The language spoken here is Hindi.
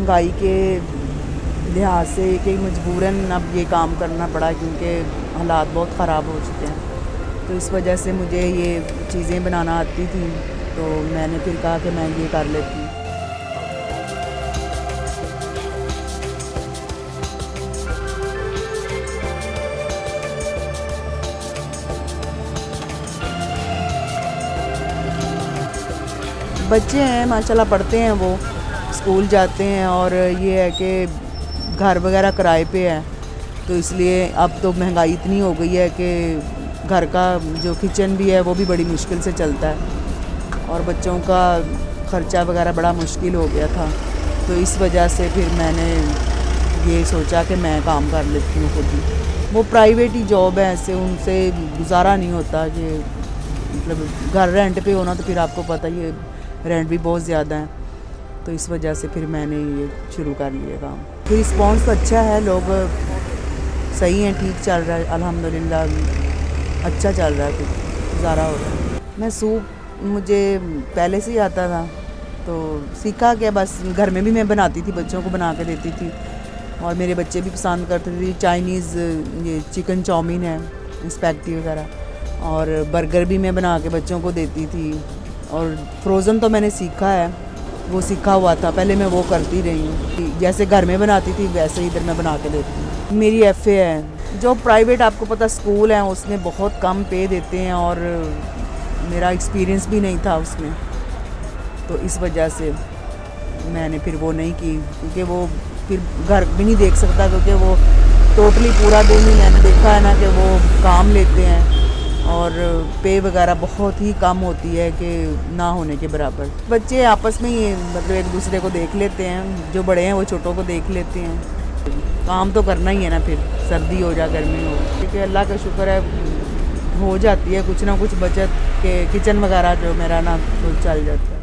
महंगाई के लिहाज से कि मजबूरन अब ये काम करना पड़ा क्योंकि हालात बहुत ख़राब हो चुके हैं। तो इस वजह से मुझे ये चीज़ें बनाना आती थी, तो मैंने फिर कहा कि मैं ये कर लेती हूँ। बच्चे हैं माशाल्लाह, पढ़ते हैं, वो स्कूल जाते हैं और ये है कि घर वगैरह किराए पे है, तो इसलिए अब तो महंगाई इतनी हो गई है कि घर का जो किचन भी है वो भी बड़ी मुश्किल से चलता है और बच्चों का ख़र्चा वगैरह बड़ा मुश्किल हो गया था। तो इस वजह से फिर मैंने ये सोचा कि मैं काम कर लेती हूँ खुद ही। वो प्राइवेट ही जॉब है, ऐसे उनसे गुजारा नहीं होता कि मतलब घर रेंट पे होना, तो फिर आपको पता ही है रेंट भी बहुत ज़्यादा है। तो इस वजह से फिर मैंने ये शुरू कर लिया काम। फिर रिस्पॉन्स तो अच्छा है, लोग सही हैं, ठीक चल रहा है अल्हम्दुलिल्लाह, अच्छा चल रहा है, फिर गुजारा हो रहा है। मैं सूप मुझे पहले से ही आता था, तो सीखा क्या, बस घर में भी मैं बनाती थी, बच्चों को बना के देती थी और मेरे बच्चे भी पसंद करते थे। चाइनीज़ ये चिकन चाउमीन है, स्पैगेटी वगैरह, और बर्गर भी मैं बना के बच्चों को देती थी। और फ्रोज़न तो मैंने सीखा है, वो सीखा हुआ था, पहले मैं वो करती रही हूँ। जैसे घर में बनाती थी वैसे ही इधर मैं बना के देती हूँ। मेरी एफए है। जो प्राइवेट आपको पता स्कूल हैं उसमें बहुत कम पे देते हैं और मेरा एक्सपीरियंस भी नहीं था उसमें, तो इस वजह से मैंने फिर वो नहीं की, क्योंकि वो फिर घर भी नहीं देख सकता, क्योंकि वो टोटली पूरा दिन ही मैंने देखा है ना कि वो काम लेते हैं और पे वगैरह बहुत ही कम होती है कि ना होने के बराबर। बच्चे आपस में ही मतलब एक दूसरे को देख लेते हैं, जो बड़े हैं वो छोटों को देख लेते हैं। काम तो करना ही है ना, फिर सर्दी हो या गर्मी हो, क्योंकि अल्लाह का शुक्र है हो जाती है कुछ ना कुछ बचत के, किचन वगैरह जो मेरा ना वो चल जाता है।